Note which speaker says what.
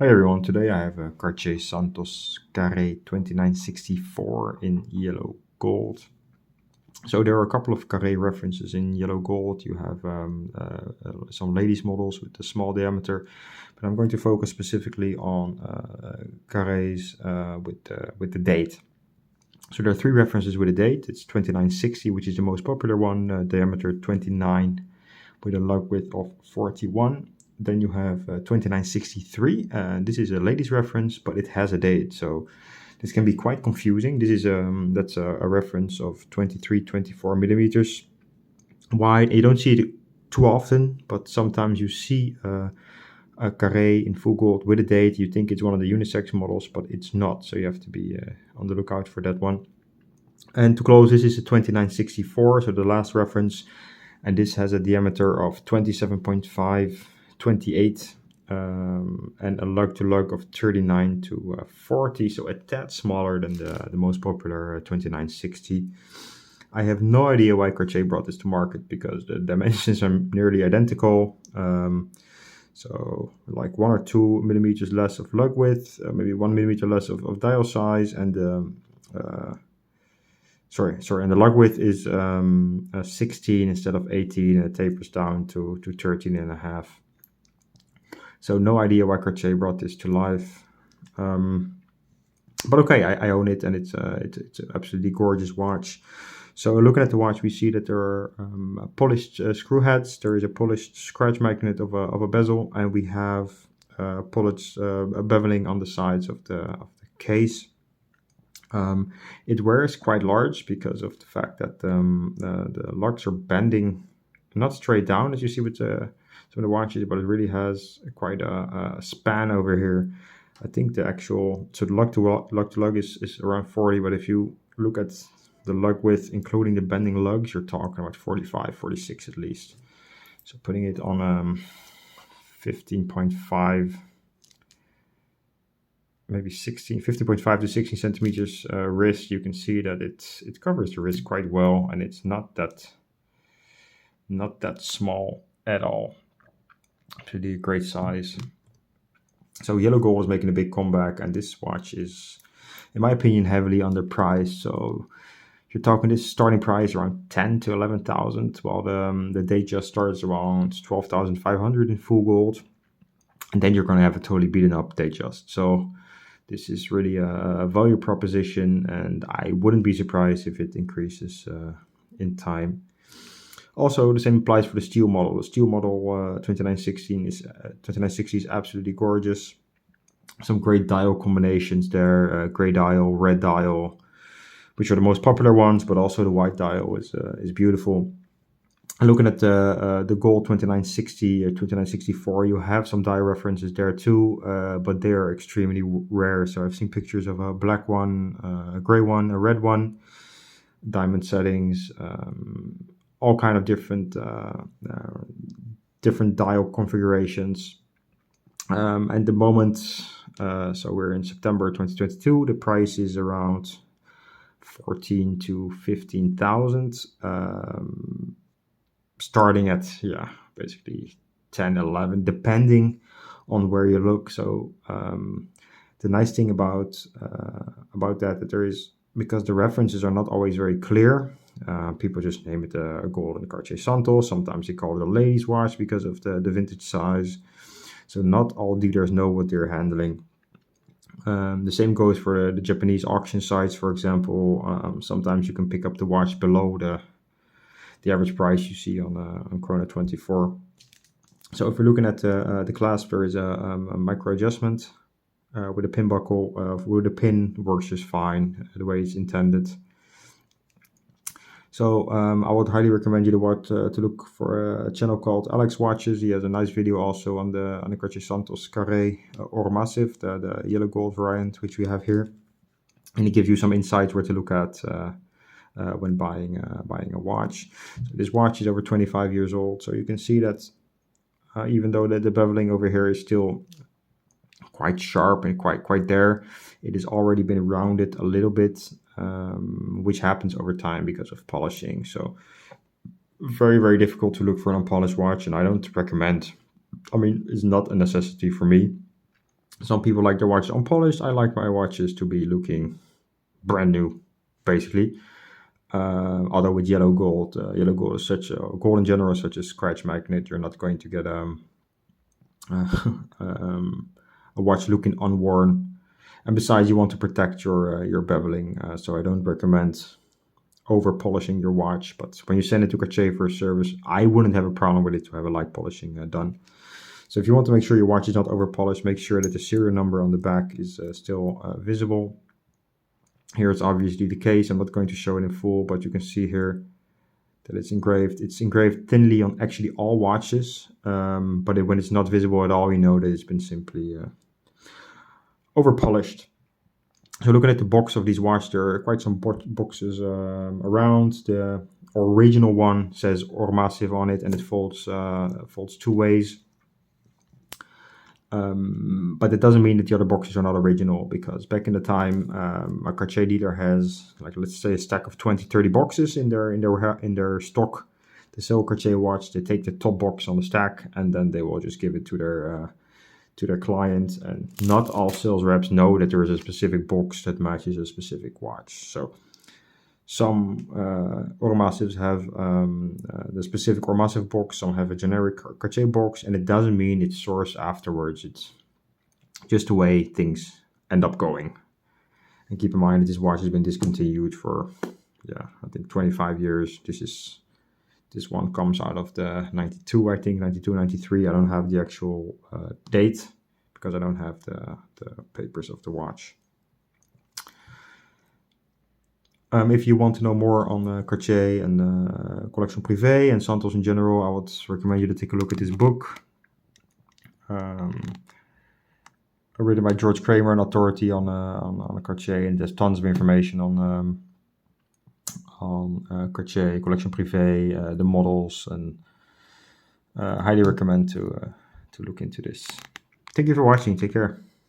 Speaker 1: Hi everyone, today I have a Cartier Santos Carree 2964 in yellow gold. So there are a couple of Carré references in yellow gold. You have some ladies models with a small diameter, but I'm going to focus specifically on Carrés with the date. So there are three references with a date. It's 2960, which is the most popular one, diameter 29 with a lug width of 41. Then you have 2963. This is a ladies reference, but it has a date. So this can be quite confusing. This is that's a reference of 23, 24 millimeters wide. You don't see it too often, but sometimes you see a Carré in full gold with a date. You think it's one of the unisex models, but it's not. So you have to be on the lookout for that one. And to close, this is a 2964, so the last reference, and this has a diameter of 27.5, 28, and a lug to lug of 39 to 40, so a tad smaller than the most popular 2960. I have no idea why Cartier brought this to market because the dimensions are nearly identical. So like 1 or 2 millimeters less of lug width, maybe 1 millimeter less of dial size, and and the lug width is 16 instead of 18, and it tapers down to 13 and a half. So no idea why Cartier brought this to life. But okay, I own it, and it's an absolutely gorgeous watch. So looking at the watch, we see that there are polished screw heads. There is a polished scratch magnet of a bezel, and we have polished beveling on the sides of the case. It wears quite large because of the fact that the lugs are bending not straight down as you see with some of the watches, but it really has quite a span over here. I think the lug to lug is around 40, but if you look at the lug width, including the bending lugs, you're talking about 45, 46 at least. So putting it on 15.5, maybe 15.5 to 16 centimeters wrist, you can see that it covers the wrist quite well, and it's not that small at all. Pretty great size. So yellow gold is making a big comeback, and this watch is, in my opinion, heavily underpriced. So you're talking this starting price around 10 to 11,000, while the date just starts around 12,500 in full gold, and then you're going to have a totally beaten up date just. So this is really a value proposition, and I wouldn't be surprised if it increases in time. Also, the same applies for the steel model. The steel model 2960 is absolutely gorgeous. Some great dial combinations there, gray dial, red dial, which are the most popular ones, but also the white dial is beautiful. And looking at the gold 2960 or 2964, you have some dial references there too, but they are extremely rare. So I've seen pictures of a black one, a gray one, a red one, diamond settings, all kind of different dial configurations. And the moment, so we're in September 2022, the price is around 14 to 15,000, starting at basically 10, 11, depending on where you look. So the nice thing about that there is, because the references are not always very clear, people just name it a golden Cartier Santos. Sometimes they call it a ladies watch because of the vintage size. So not all dealers know what they're handling. The same goes for the Japanese auction sites, for example. Sometimes you can pick up the watch below the average price you see on Chrono24. So if we're looking at the clasp, there is a micro adjustment with a pin buckle. Where the pin works just fine the way it's intended. So I would highly recommend you to look for a channel called Alex Watches. He has a nice video also on the Cartier Santos Carré or Massif, the yellow gold variant, which we have here, and he gives you some insights where to look at when buying a watch. So this watch is over 25 years old, so you can see that even though the beveling over here is still quite sharp and quite there, it has already been rounded a little bit, which happens over time because of polishing. So very, very difficult to look for an unpolished watch, and I don't recommend. I mean, it's not a necessity for me. Some people like their watches unpolished. I like my watches to be looking brand new, basically. Although with yellow gold is such a gold in general is such a scratch magnet. You're not going to get a watch looking unworn. And besides, you want to protect your beveling, so I don't recommend over polishing your watch. But when you send it to Cartier for a service, I wouldn't have a problem with it to have a light polishing done. So if you want to make sure your watch is not over polished, make sure that the serial number on the back is still visible. Here it's obviously the case. I'm not going to show it in full, but you can see here that it's engraved. It's engraved thinly on actually all watches, but when it's not visible at all, you know that it's been simply over polished. So looking at the box of these watches, there are quite some boxes around. The original one says Massif on it, and it folds two ways. But it doesn't mean that the other boxes are not original, because back in the time, a Cartier dealer has, like, let's say a stack of 20-30 boxes in their stock to sell Cartier watch. They take the top box on the stack and then they will just give it to their client. And not all sales reps know that there is a specific box that matches a specific watch. So some Massifs have the specific Massif box, some have a generic Cartier box, and it doesn't mean it's sourced afterwards. It's just the way things end up going. And keep in mind that this watch has been discontinued for, I think 25 years. This one comes out of the 92, I think, 92, 93. I don't have the actual date because I don't have the papers of the watch. If you want to know more on Cartier and Collection Privé and Santos in general, I would recommend you to take a look at this book. Written by George Kramer, an authority on Cartier, and there's tons of information on Cartier, Collection Privé, the models, and highly recommend to look into this. Thank you for watching. Take care.